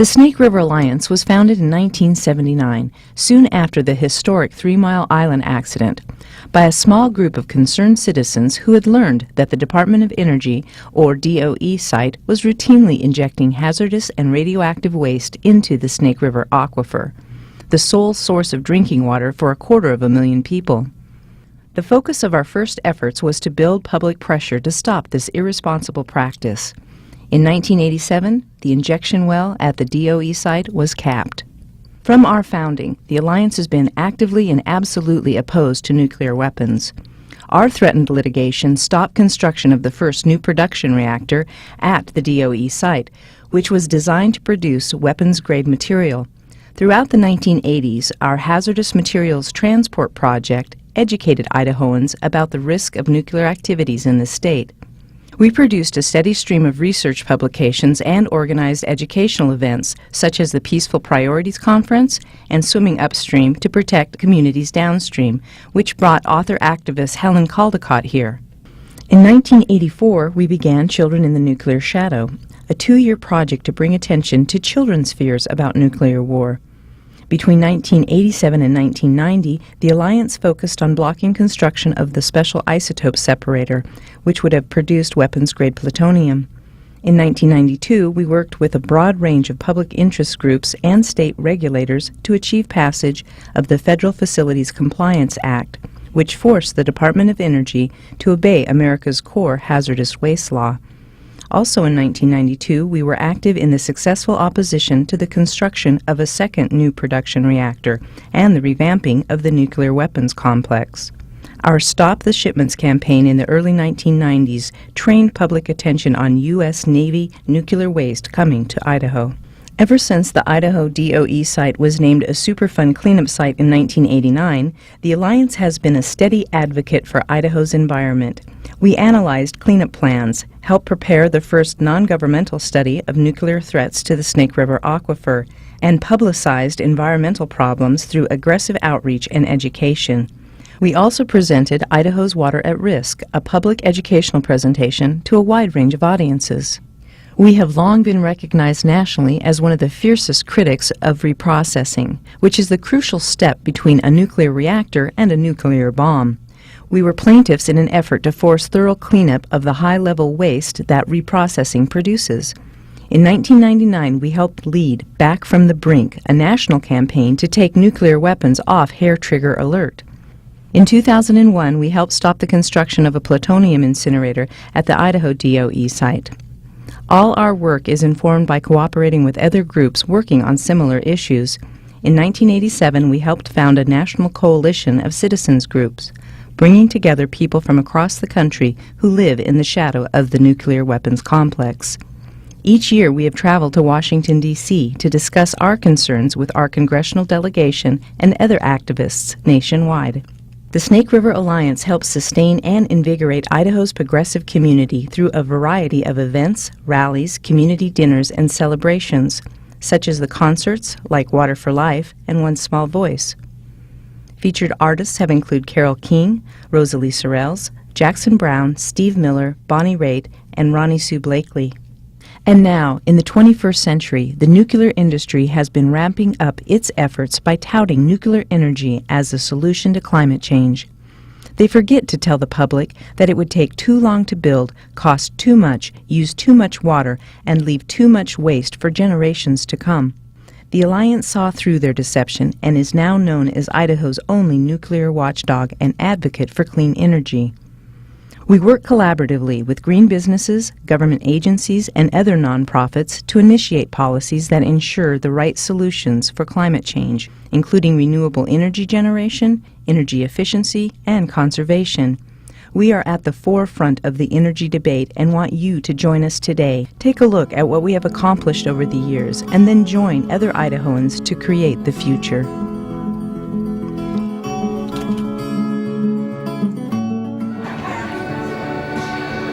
The Snake River Alliance was founded in 1979, soon after the historic 3 Mile Island accident, by a small group of concerned citizens who had learned that the Department of Energy, or DOE site, was routinely injecting hazardous and radioactive waste into the Snake River aquifer, the sole source of drinking water for 250,000 people. The focus of our first efforts was to build public pressure to stop this irresponsible practice. In 1987, the injection well at the DOE site was capped. From our founding, the Alliance has been actively and absolutely opposed to nuclear weapons. Our threatened litigation stopped construction of the first new production reactor at the DOE site, which was designed to produce weapons-grade material. Throughout the 1980s, our hazardous materials transport project educated Idahoans about the risk of nuclear activities in the state. We produced a steady stream of research publications and organized educational events, such as the Peaceful Priorities Conference and Swimming Upstream to Protect Communities Downstream, which brought author-activist Helen Caldecott here. In 1984, we began Children in the Nuclear Shadow, a 2-year project to bring attention to children's fears about nuclear war. Between 1987 and 1990, the Alliance focused on blocking construction of the Special Isotope Separator, which would have produced weapons-grade plutonium. In 1992, we worked with a broad range of public interest groups and state regulators to achieve passage of the Federal Facilities Compliance Act, which forced the Department of Energy to obey America's core hazardous waste law. Also in 1992, we were active in the successful opposition to the construction of a second new production reactor and the revamping of the nuclear weapons complex. Our Stop the Shipments campaign in the early 1990s trained public attention on U.S. Navy nuclear waste coming to Idaho. Ever since the Idaho DOE site was named a Superfund cleanup site in 1989, the Alliance has been a steady advocate for Idaho's environment. We analyzed cleanup plans, helped prepare the first non-governmental study of nuclear threats to the Snake River aquifer, and publicized environmental problems through aggressive outreach and education. We also presented Idaho's Water at Risk, a public educational presentation to a wide range of audiences. We have long been recognized nationally as one of the fiercest critics of reprocessing, which is the crucial step between a nuclear reactor and a nuclear bomb. We were plaintiffs in an effort to force thorough cleanup of the high-level waste that reprocessing produces. In 1999, we helped lead Back from the Brink, a national campaign to take nuclear weapons off hair-trigger alert. In 2001, we helped stop the construction of a plutonium incinerator at the Idaho DOE site. All our work is informed by cooperating with other groups working on similar issues. In 1987, we helped found a national coalition of citizens groups, bringing together people from across the country who live in the shadow of the nuclear weapons complex. Each year, we have traveled to Washington, D.C. to discuss our concerns with our congressional delegation and other activists nationwide. The Snake River Alliance helps sustain and invigorate Idaho's progressive community through a variety of events, rallies, community dinners, and celebrations, such as the concerts like Water for Life and One Small Voice. Featured artists have included Carole King, Rosalie Sorrells, Jackson Brown, Steve Miller, Bonnie Raitt, and Ronnie Sue Blakely. And now, in the 21st century, the nuclear industry has been ramping up its efforts by touting nuclear energy as a solution to climate change. They forget to tell the public that it would take too long to build, cost too much, use too much water, and leave too much waste for generations to come. The Alliance saw through their deception and is now known as Idaho's only nuclear watchdog and advocate for clean energy. We work collaboratively with green businesses, government agencies, and other nonprofits to initiate policies that ensure the right solutions for climate change, including renewable energy generation, energy efficiency, and conservation. We are at the forefront of the energy debate and want you to join us today. Take a look at what we have accomplished over the years, and then join other Idahoans to create the future.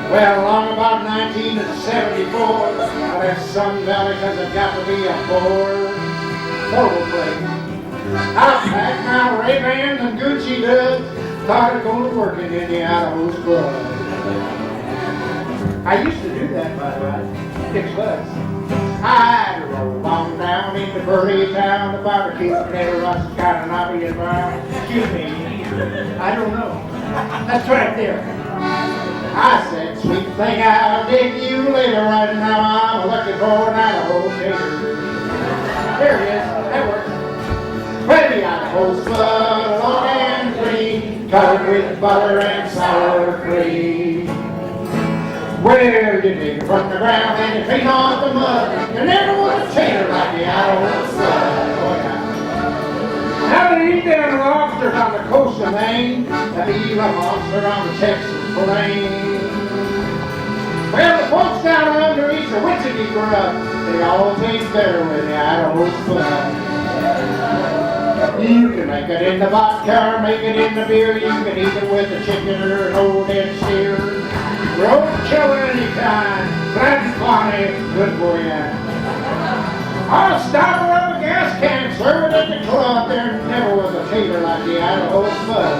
Well, along about 1974, I left Sun Valley because it got to be a horrible place. I packed my Ray-Bans and Gucci duds, started going to work in the Idaho's club. I used to do that, by the way. Fix butts. I rolled on down into Burley Town, the barbecue potato rust got an obvious brown. Excuse me, I don't know. That's right there. I said, sweet thing, I'll dig you later. Right now I'm looking for an Idaho tater. There it is. That works. Ready Idaho's blood, long and green, covered with butter and sour cream. Well, you dig it from the ground and you clean off the mud. There never was a tater like the Idaho blood. Oh, yeah. Now they eat down the lobsters on the coast of Maine, and the Gila monster on the Texas plain. Well, the folks down under eat the Wichita grub. They all taste better with the Idaho blood. You can make it in the vodka or make it in the beer. You can eat it with a chicken or an old dead steer. Roadkill any kind, glad and funny, good for you. I'll stop her up a gas can, serve it at the club. There never was a tater like the Idaho Spud.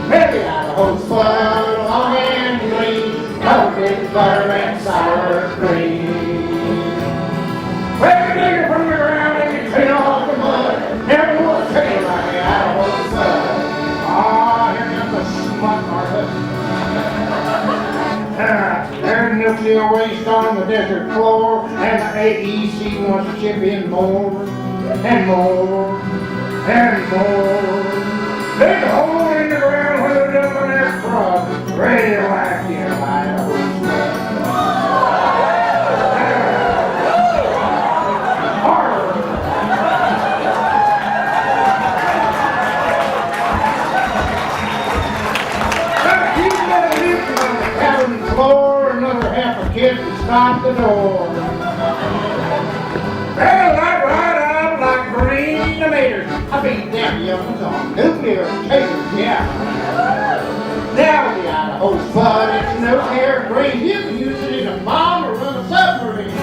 Maybe Idaho Spud, long and green, covered with butter and sour cream. Well, you dig it from the ground and you clean off the mud. Never was a tater like the Idaho Spud. Ah, here comes the smut market. There's nuclear waste on the desert floor, and the AEC wants to chip in more, and more, and more. There's a hole in the ground where they're dumping their crud, radioactive Idaho stuff. Kids to stop the door. Well, I ride out like green tomatoes. I beat them young'uns on nuclear taters, yeah. Now the Idaho Spud, it's nuclear green. You can use it in a bomb or run a submarine.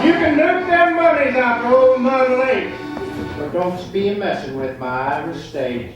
You can nuke them bunnies out to old Mud Lake. But don't be messing with my Iowa State.